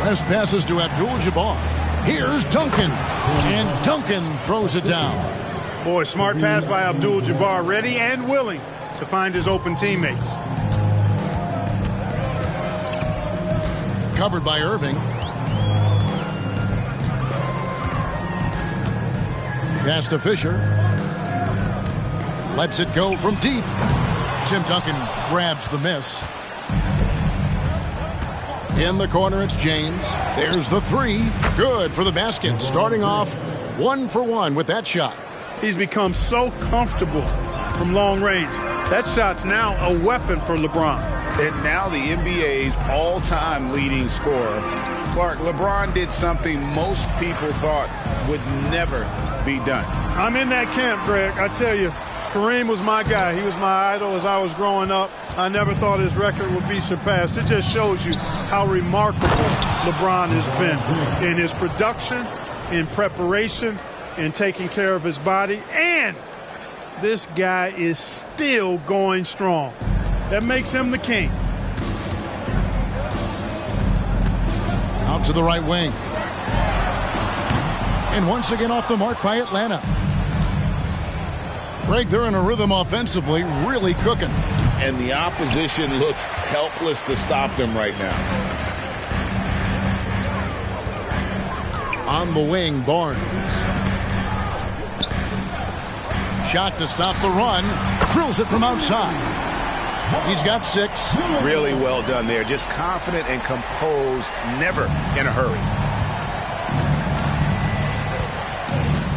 Last passes to Abdul-Jabbar. Here's Duncan. And Duncan throws it down. Boy, smart pass by Abdul-Jabbar, ready and willing to find his open teammates. Covered by Irving. Pass to Fisher. Lets it go from deep. Tim Duncan grabs the miss. In the corner, it's James. There's the three. Good for the basket. Starting off 1 for 1 with that shot. He's become so comfortable from long range. That shot's now a weapon for LeBron. And now the NBA's all-time leading scorer. Clark, LeBron did something most people thought would never be done. I'm in that camp, Greg. I tell you, Kareem was my guy. He was my idol as I was growing up. I never thought his record would be surpassed. It just shows you how remarkable LeBron has been in his production, in preparation, in taking care of his body. And this guy is still going strong. That makes him the king. Out to the right wing. And once again off the mark by Atlanta. Greg, they're in a rhythm offensively, really cooking. And the opposition looks helpless to stop them right now. On the wing, Barnes. Shot to stop the run. Drills it from outside. He's got 6. Really well done there. Just confident and composed, never in a hurry.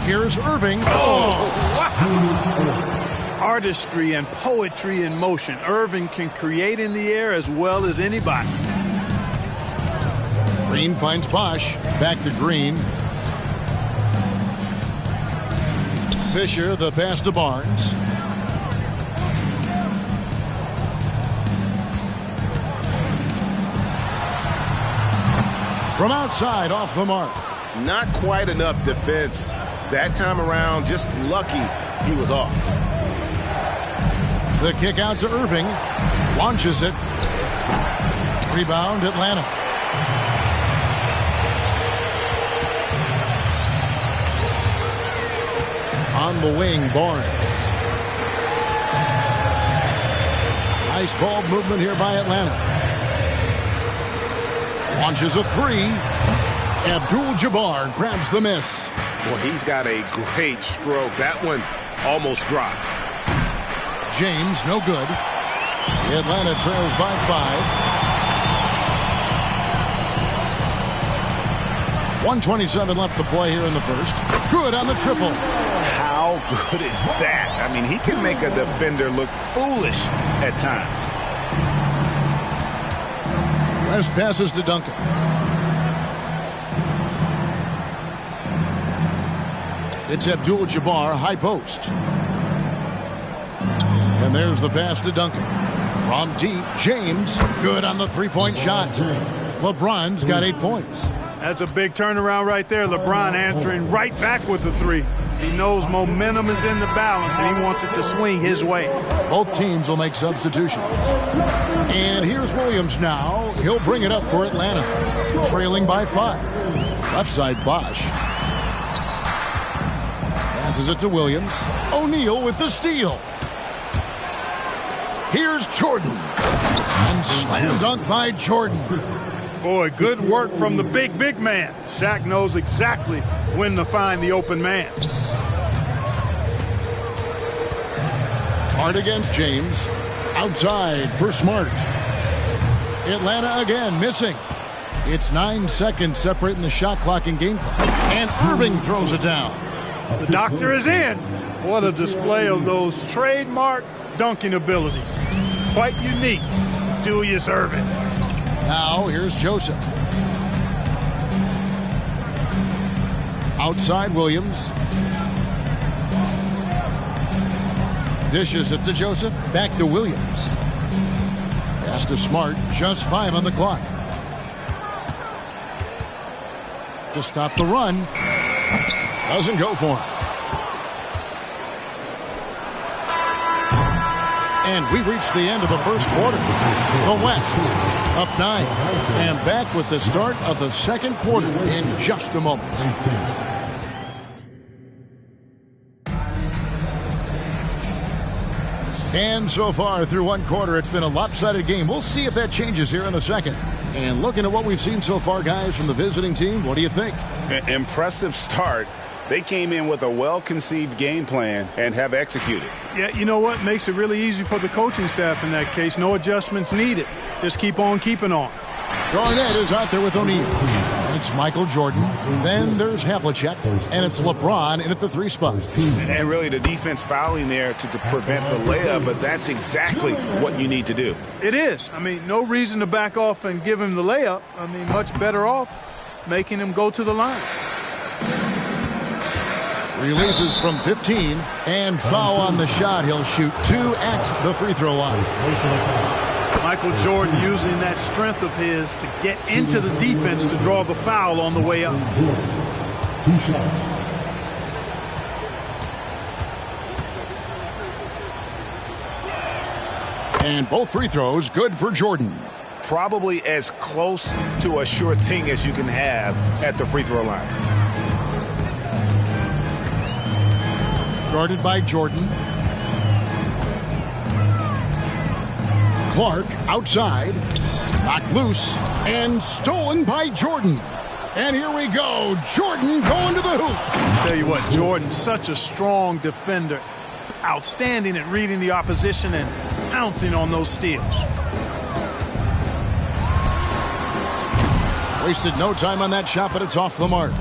Here's Irving. Oh, wow. Artistry and poetry in motion. Irving can create in the air as well as anybody. Green finds Bosch. Back to Green. Fisher, the pass to Barnes. From outside, off the mark. Not quite enough defense. That time around, just lucky he was off. The kick out to Irving. Launches it. Rebound, Atlanta. On the wing, Barnes. Nice ball movement here by Atlanta. Launches a 3. Abdul-Jabbar grabs the miss. Well, he's got a great stroke. That one almost dropped. James, no good. Atlanta trails by 5. 1:27 left to play here in the first. Good on the triple. How good is that? I mean, he can make a defender look foolish at times. West passes to Duncan. It's Abdul-Jabbar, high post. And there's the pass to Duncan. From deep, James, good on the three-point shot. LeBron's got 8 points. That's a big turnaround right there. LeBron answering right back with the 3. He knows momentum is in the balance, and he wants it to swing his way. Both teams will make substitutions. And here's Williams now. He'll bring it up for Atlanta, trailing by 5. Left side, Bosch. Passes it to Williams. O'Neal with the steal. Here's Jordan. And slam dunk by Jordan. Boy, good work from the big man. Shaq knows exactly when to find the open man. Hard against James. Outside for Smart. Atlanta again missing. It's 9 seconds separating the shot clock and game clock. And Irving throws it down. The doctor is in. What a display of those trademark dunking abilities. Quite unique, Julius Irving. Now here's Joseph. Outside Williams. Dishes it to Joseph. Back to Williams. Pass to Smart. Just 5 on the clock. To stop the run. Doesn't go for him. And we reached the end of the first quarter. The West up 9. And back with the start of the second quarter in just a moment. And so far through one quarter, it's been a lopsided game. We'll see if that changes here in the second. And looking at what we've seen so far, guys, from the visiting team, what do you think? Impressive start. They came in with a well-conceived game plan and have executed. Yeah, you know what? Makes it really easy for the coaching staff in that case. No adjustments needed. Just keep on keeping on. Garnett is out there with O'Neal. It's Michael Jordan. Then there's Havlicek. And it's LeBron in at the 3 spot. And really the defense fouling there to prevent the layup, but that's exactly what you need to do. It is. I mean, no reason to back off and give him the layup. I mean, much better off making him go to the line. Releases from 15. And foul on the shot. He'll shoot 2 at the free throw line. Michael Jordan using that strength of his to get into the defense to draw the foul on the way up. 2 shots. And both free throws good for Jordan. Probably as close to a sure thing as you can have at the free throw line. Guarded by Jordan. Clark outside, knocked loose, and stolen by Jordan. And here we go, Jordan going to the hoop. Tell you what, Jordan's such a strong defender. Outstanding at reading the opposition and pouncing on those steals. Wasted no time on that shot, but it's off the mark.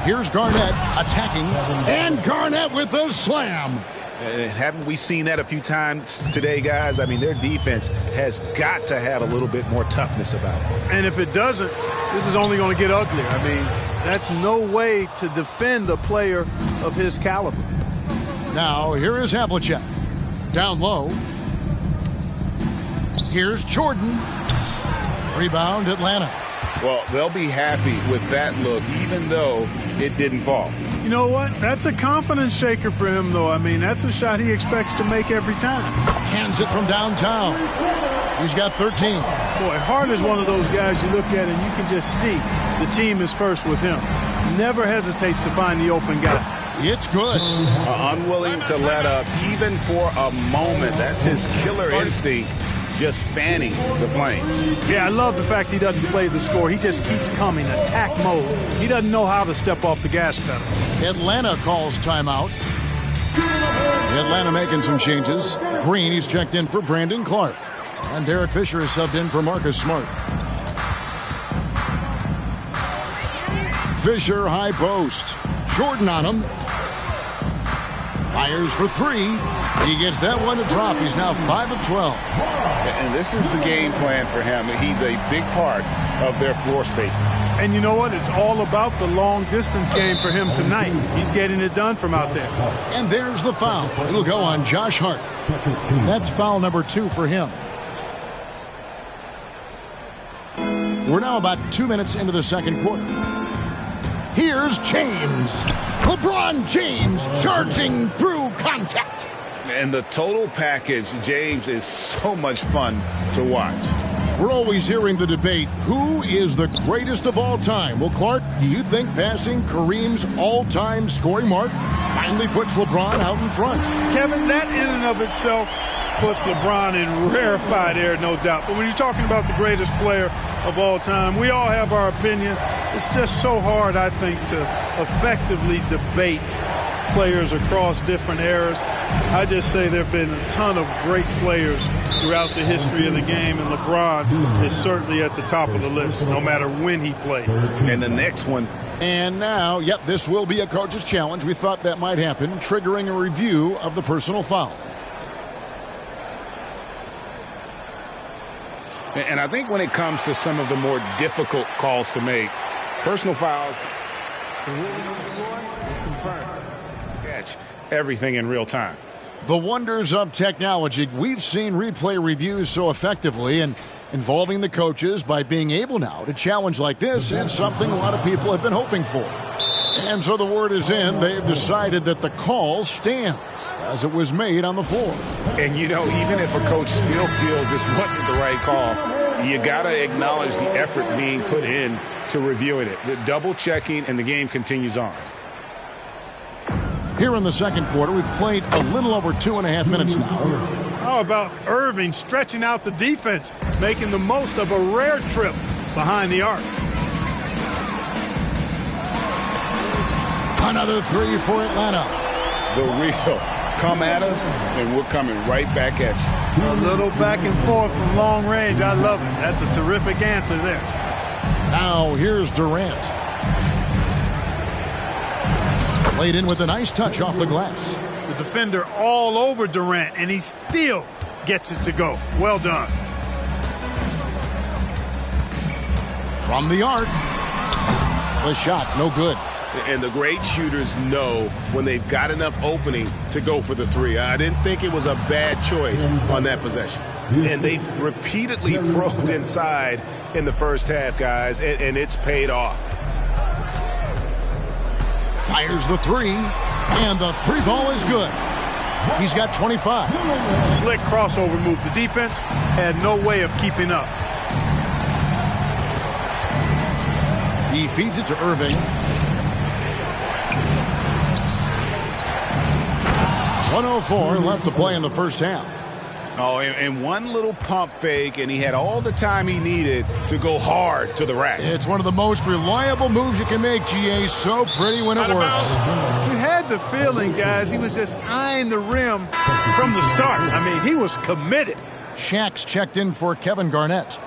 Here's Garnett attacking, and Garnett with the slam. Haven't we seen that a few times today, guys? I mean, their defense has got to have a little bit more toughness about it. And if it doesn't, this is only going to get uglier. I mean, that's no way to defend a player of his caliber. Now, here is Havlicek. Down low. Here's Jordan. Rebound, Atlanta. Well, they'll be happy with that look, even though it didn't fall. You know what? That's a confidence shaker for him, though. I mean, that's a shot he expects to make every time. Cans it from downtown. He's got 13. Boy, Hart is one of those guys you look at and you can just see the team is first with him. Never hesitates to find the open guy. It's good. Unwilling to let up even for a moment. That's his killer instinct, just fanning the flame. Yeah, I love the fact he doesn't play the score. He just keeps coming, attack mode. He doesn't know how to step off the gas pedal. Atlanta calls timeout. Atlanta making some changes. Green, he's checked in for Brandon Clark. And Derek Fisher is subbed in for Marcus Smart. Fisher, high post. Jordan on him. Fires for 3. He gets that one to drop. He's now 5 of 12. And this is the game plan for him. He's a big part of their floor spacing. And you know what? It's all about the long distance game for him tonight. He's getting it done from out there. And there's the foul. It'll go on Josh Hart. That's foul number 2 for him. We're now about 2 minutes into the second quarter. Here's James. LeBron James charging through contact. And the total package, James, is so much fun to watch. We're always hearing the debate, who is the greatest of all time? Well, Clark, do you think passing Kareem's all-time scoring mark finally puts LeBron out in front? Kevin, that in and of itself puts LeBron in rarefied air, no doubt. But when you're talking about the greatest player of all time, we all have our opinion. It's just so hard, I think, to effectively debate players across different eras. I just say there have been a ton of great players throughout the history of the game, and LeBron is certainly at the top of the list, no matter when he played. And the next one. And now, yep, this will be a coach's challenge. We thought that might happen, triggering a review of the personal foul. And I think when it comes to some of the more difficult calls to make, personal fouls, the ruling on the floor is confirmed. Catch everything in real time. The wonders of technology. We've seen replay reviews so effectively, and involving the coaches by being able now to challenge like this is something a lot of people have been hoping for. And so the word is in. They've decided that the call stands as it was made on the floor. And, you know, even if a coach still feels this wasn't the right call, you got to acknowledge the effort being put in to reviewing it. The double checking, and the game continues on. Here in the second quarter, we've played a little over 2.5 minutes now. How about Irving stretching out the defense, making the most of a rare trip behind the arc? Another three for Atlanta. The real come at us, and we're coming right back at you. A little back and forth from long range. I love it. That's a terrific answer there. Now here's Durant. Played in with a nice touch off the glass. The defender all over Durant, and he still gets it to go. Well done. From the arc. The shot, no good. And the great shooters know when they've got enough opening to go for the three. I didn't think it was a bad choice on that possession. And they've repeatedly probed inside in the first half, guys, and it's paid off. Fires the three, and the three ball is good. He's got 25. Slick crossover move. The defense had no way of keeping up. He feeds it to Irving. 1:04 left to play in the first half. Oh, and one little pump fake, and he had all the time he needed to go hard to the rack. It's one of the most reliable moves you can make, GA. So pretty when it works. You had the feeling, guys, he was just eyeing the rim from the start. I mean, he was committed. Shaq's checked in for Kevin Garnett.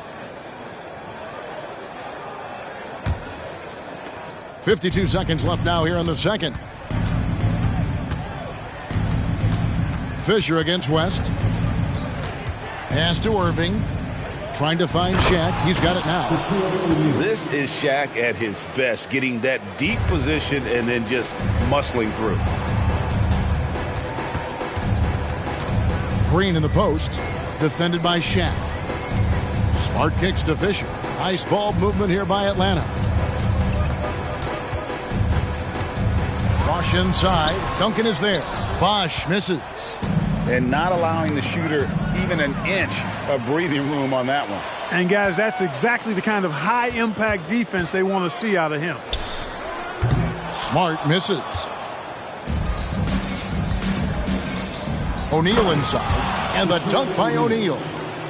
52 seconds left now here in the second. Fisher against West. Pass to Irving. Trying to find Shaq. He's got it now. This is Shaq at his best, getting that deep position and then just muscling through. Green in the post. Defended by Shaq. Smart kicks to Fisher. Nice ball movement here by Atlanta. Bosch inside. Duncan is there. Bosch misses. And not allowing the shooter even an inch of breathing room on that one. And, guys, that's exactly the kind of high-impact defense they want to see out of him. Smart misses. O'Neal inside. And the dunk by O'Neal.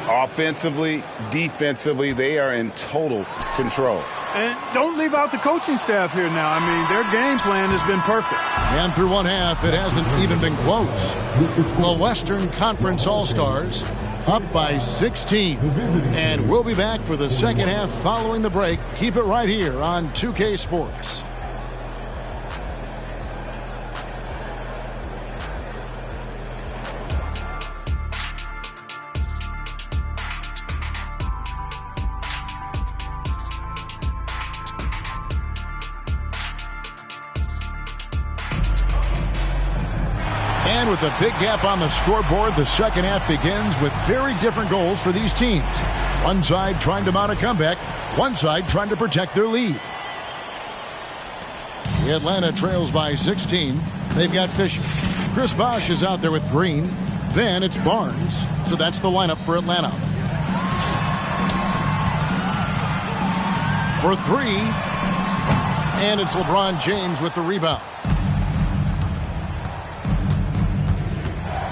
Offensively, defensively, they are in total control. And don't leave out the coaching staff here now. I mean, their game plan has been perfect. And through one half, it hasn't even been close. The Western Conference All-Stars up by 16. And we'll be back for the second half following the break. Keep it right here on 2K Sports. And with a big gap on the scoreboard, the second half begins with very different goals for these teams. One side trying to mount a comeback, one side trying to protect their lead. Atlanta trails by 16. They've got Fisher. Chris Bosh is out there with Green. Then it's Barnes. So that's the lineup for Atlanta. For three. And it's LeBron James with the rebound.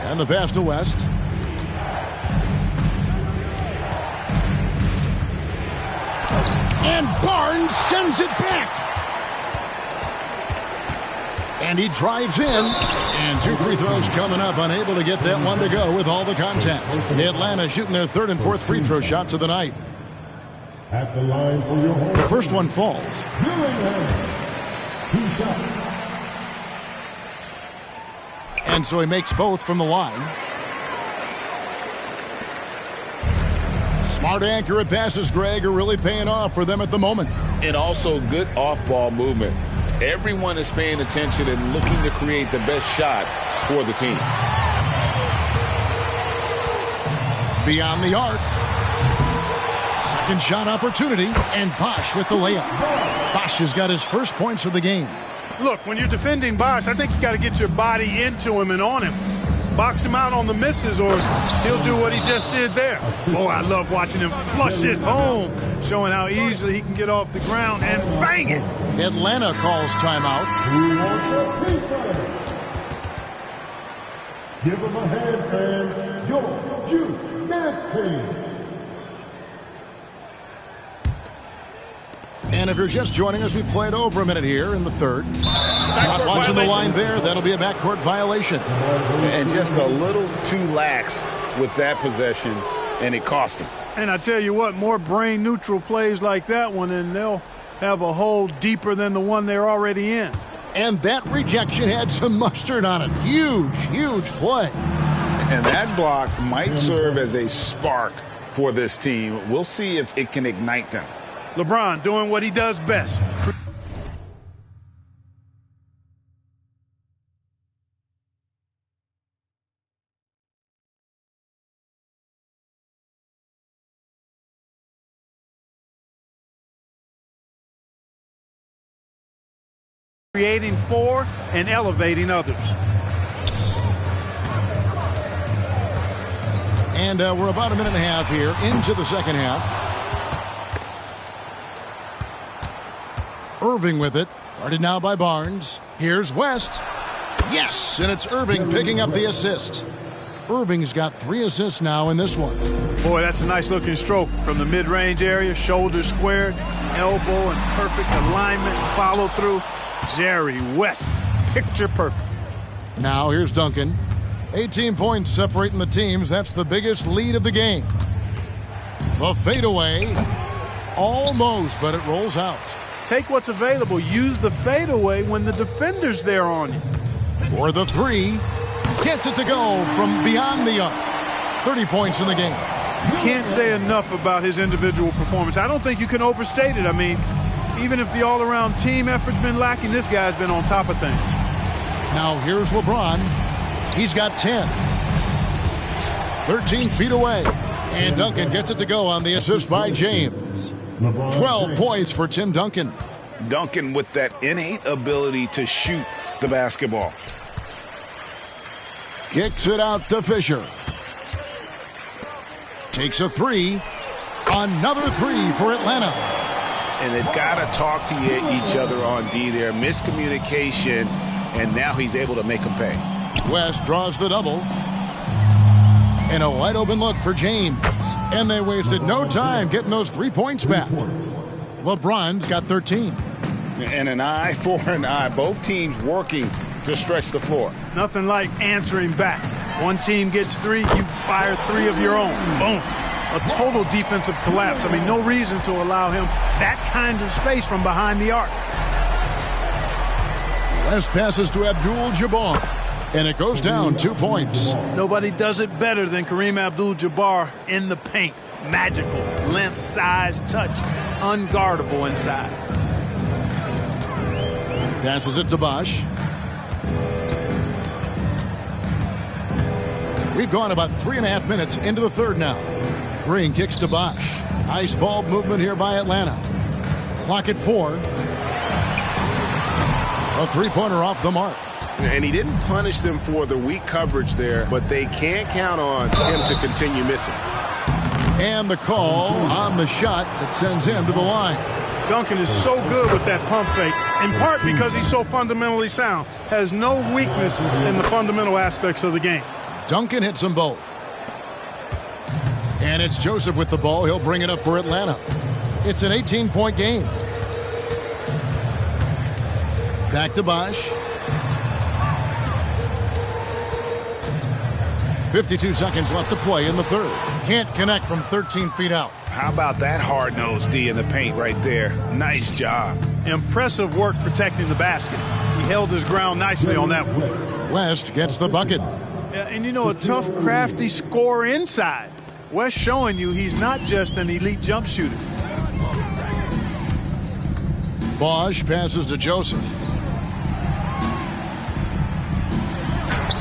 And the pass to West. And Barnes sends it back. And he drives in. And two free throws coming up. Unable to get that one to go with all the contact. Atlanta shooting their third and fourth free throw shots of the night. At the line for your home. The first one falls. 2 shots. And so he makes both from the line. Smart, accurate passes, Greg, are really paying off for them at the moment. And also good off-ball movement. Everyone is paying attention and looking to create the best shot for the team. Beyond the arc. Second shot opportunity. And Bosh with the layup. Bosh has got his first points of the game. Look, when you're defending Bosh, I think you got to get your body into him and on him. Box him out on the misses, or he'll do what he just did there. Oh, I love watching him flush it home, showing how easily he can get off the ground and bang it. Atlanta calls timeout. Give him a hand, fans. Your Q-Dance team. And if you're just joining us, we played over a minute here in the third. Not watching the line there. That'll be a backcourt violation. And just a little too lax with that possession, and it cost him. And I tell you what, more brain-neutral plays like that one, and they'll have a hole deeper than the one they're already in. And that rejection had some mustard on it. Huge, huge play. And that block might serve as a spark for this team. We'll see if it can ignite them. LeBron doing what he does best. Creating for and elevating others. And we're about a minute and a half here into the second half. Irving with it. Guarded now by Barnes. Here's West. Yes, and it's Irving picking up the assist. Irving's got 3 assists now in this one. Boy, that's a nice-looking stroke from the mid-range area. Shoulder squared, elbow in perfect alignment, follow through. Jerry West, picture perfect. Now here's Duncan. 18 points separating the teams. That's the biggest lead of the game. The fadeaway. Almost, but it rolls out. Take what's available. Use the fadeaway when the defender's there on you. For the 3. Gets it to go from beyond the arc. 30 points in the game. You can't say enough about his individual performance. I don't think you can overstate it. I mean, even if the all-around team effort's been lacking, this guy's been on top of things. Now here's LeBron. He's got 10. 13 feet away. And Duncan gets it to go on the assist by James. 12 points for Tim Duncan. Duncan with that innate ability to shoot the basketball. Kicks it out to Fisher. Takes a 3. Another 3 for Atlanta. And they've got to talk to each other on D there. Miscommunication, and now he's able to make them pay. West draws the double. And a wide open look for James. And they wasted no time getting those 3 points back. LeBron's got 13. And an eye for an eye. Both teams working to stretch the floor. Nothing like answering back. One team gets 3, you fire 3 of your own. Boom. A total defensive collapse. I mean, no reason to allow him that kind of space from behind the arc. West passes to Abdul-Jabbar. And it goes down 2 points. Nobody does it better than Kareem Abdul-Jabbar in the paint. Magical. Length, size, touch. Unguardable inside. Passes it to Bosh. We've gone about 3.5 minutes into the third now. Green kicks to Bosh. Nice ball movement here by Atlanta. Clock at 4. A 3-pointer off the mark. And he didn't punish them for the weak coverage there, but they can't count on him to continue missing. And the call on the shot that sends him to the line. Duncan is so good with that pump fake, in part because he's so fundamentally sound. Has no weakness in the fundamental aspects of the game. Duncan hits them both. And it's Joseph with the ball. He'll bring it up for Atlanta. It's an 18-point game. Back to Bosh. 52 seconds left to play in the third. Can't connect from 13 feet out. How about that hard-nosed D in the paint right there? Nice job. Impressive work protecting the basket. He held his ground nicely on that one. West gets the bucket. Yeah, and you know, a tough, crafty scorer inside. West showing you he's not just an elite jump shooter. Bosh passes to Joseph.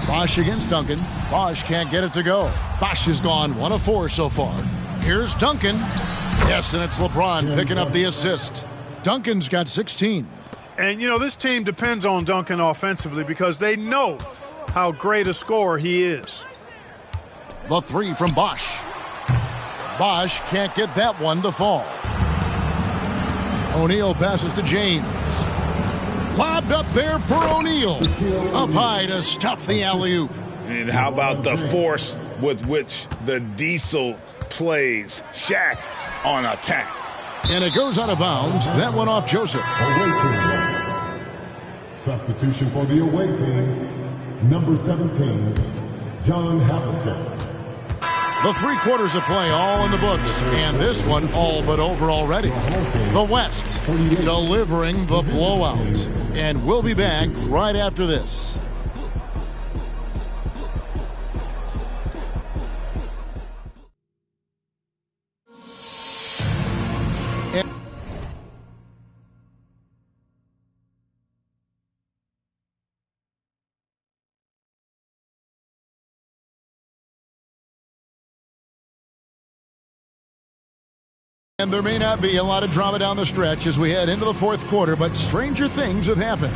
Bosh against Duncan. Bosh can't get it to go. Bosh has gone 1 of 4 so far. Here's Duncan. Yes, and it's LeBron picking up the assist. Duncan's got 16. And, you know, this team depends on Duncan offensively because they know how great a scorer he is. The three from Bosch. Bosch can't get that one to fall. O'Neal passes to James. Lobbed up there for O'Neal. Up high to stuff the alley-oop. And how about the force with which the Diesel plays Shaq on attack? And it goes out of bounds. That one off Joseph. Substitution for the away team, number 17, John Havlicek. The 3 quarters of play all in the books, and this one all but over already. The West delivering the blowout, and we'll be back right after this. And there may not be a lot of drama down the stretch as we head into the 4th quarter, but stranger things have happened.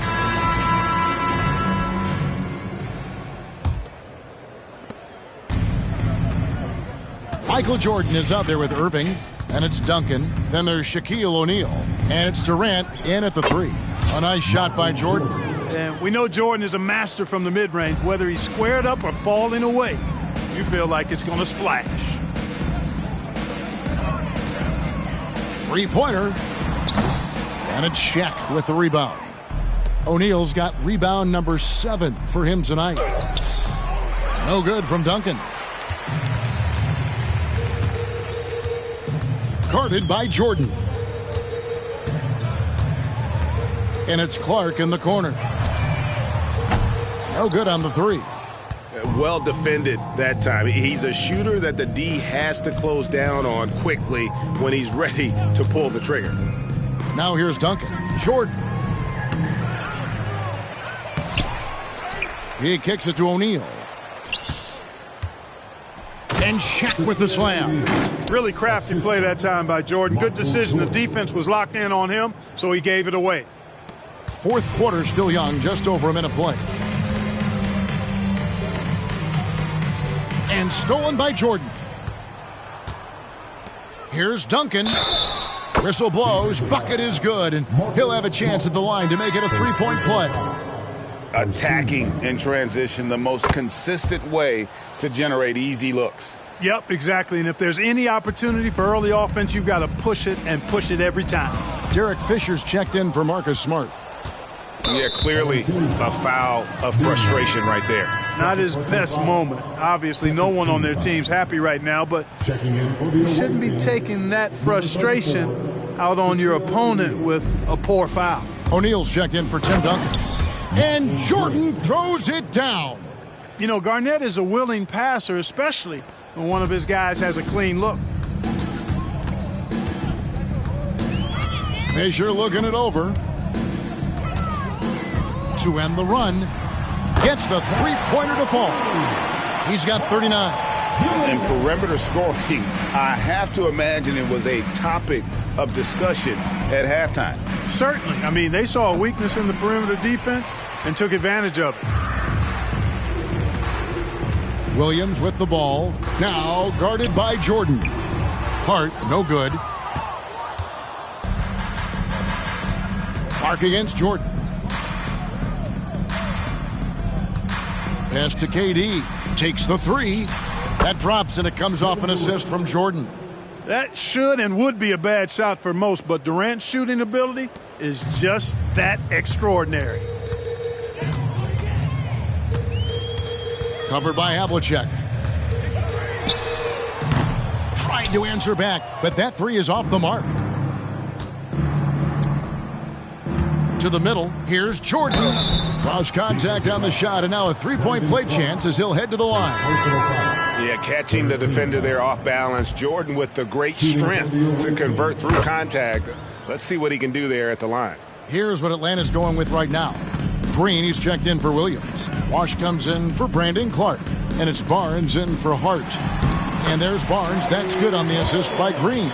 Michael Jordan is out there with Irving, and it's Duncan. Then there's Shaquille O'Neal, and it's Durant in at the 3. A nice shot by Jordan. And we know Jordan is a master from the mid-range. Whether he's squared up or falling away, you feel like it's going to splash. 3-pointer. And it's Shaq with the rebound. O'Neal's got rebound number 7 for him tonight. No good from Duncan. Guarded by Jordan. And it's Clark in the corner. No good on the 3. Well defended that time. He's a shooter that the D has to close down on quickly when he's ready to pull the trigger. Now here's Duncan. Jordan. He kicks it to O'Neal. And Shaq with the slam. Really crafty play that time by Jordan. Good decision. The defense was locked in on him, so he gave it away. 4th quarter still young, just over a minute play. And stolen by Jordan. Here's Duncan. Whistle blows. Bucket is good. And he'll have a chance at the line to make it a 3-point play. Attacking in transition, the most consistent way to generate easy looks. Yep, exactly. And if there's any opportunity for early offense, you've got to push it and push it every time. Derek Fisher's checked in for Marcus Smart. Yeah, clearly a foul of frustration right there. Not his best moment. Obviously, no one on their team's happy right now, but you shouldn't be taking that frustration out on your opponent with a poor foul. O'Neal's checked in for Tim Duncan. And Jordan throws it down. You know, Garnett is a willing passer, especially when one of his guys has a clean look. Fisher looking it over. To end the run. Gets the 3-pointer to fall. He's got 39. And perimeter scoring, I have to imagine it was a topic of discussion at halftime. Certainly. I mean, they saw a weakness in the perimeter defense and took advantage of it. Williams with the ball. Now guarded by Jordan. Hart, no good. Clark against Jordan. Pass to KD. Takes the 3. That drops, and it comes off an assist from Jordan. That should and would be a bad shot for most, but Durant's shooting ability is just that extraordinary. Covered by Havlicek. Tried to answer back, but that 3 is off the mark. To the middle. Here's Jordan. Draws contact on the shot, and now a 3-point play chance as he'll head to the line. Yeah, catching the defender there off balance. Jordan with the great strength to convert through contact. Let's see what he can do there at the line. Here's what Atlanta's going with right now. Green, he's checked in for Williams. Wash comes in for Brandon Clark. And it's Barnes in for Hart. And there's Barnes. That's good on the assist by Green.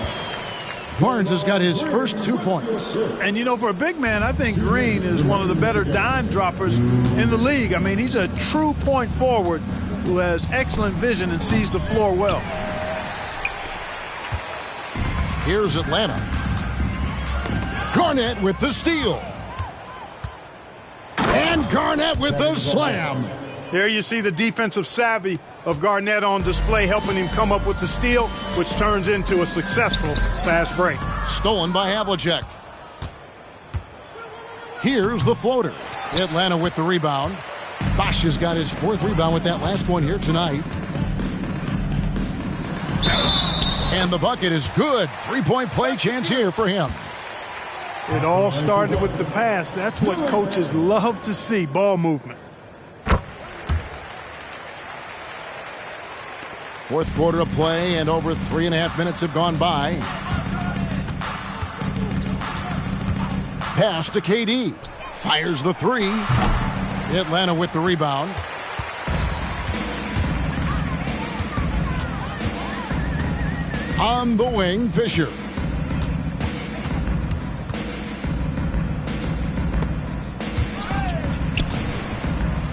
Barnes has got his first 2 points. And, you know, for a big man, I think Green is one of the better dime droppers in the league. I mean, he's a true point forward who has excellent vision and sees the floor well. Here's Atlanta. Garnett with the steal. And Garnett with the slam. There you see the defensive savvy of Garnett on display, helping him come up with the steal, which turns into a successful fast break. Stolen by Havlicek. Here's the floater. Atlanta with the rebound. Bosch has got his 4th rebound with that last one here tonight. And the bucket is good. 3-point play chance here for him. It all started with the pass. That's what coaches love to see, ball movement. 4th quarter of play, and over 3.5 minutes have gone by. Pass to KD. Fires the 3. Atlanta with the rebound. On the wing, Fisher.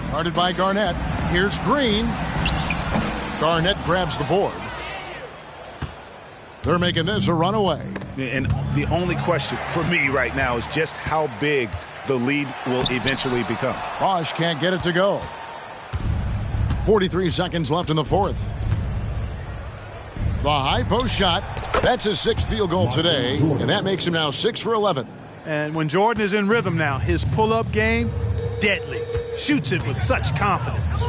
Guarded by Garnett. Here's Green. Garnett grabs the board. They're making this a runaway. And the only question for me right now is just how big the lead will eventually become. Bosch can't get it to go. 43 seconds left in the 4th. The high post shot. That's his 6th field goal today, and that makes him now 6 for 11. And when Jordan is in rhythm now, his pull-up game, deadly. Shoots it with such confidence.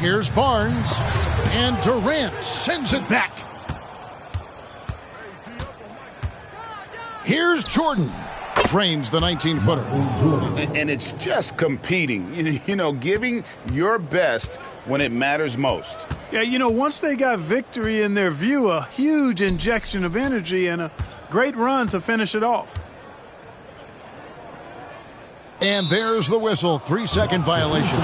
Here's Barnes, and Durant sends it back. Here's Jordan. Drains the 19-footer. And it's just competing, you know, giving your best when it matters most. Yeah, you know, once they got victory in their view, a huge injection of energy and a great run to finish it off. And there's the whistle. 3-second violation.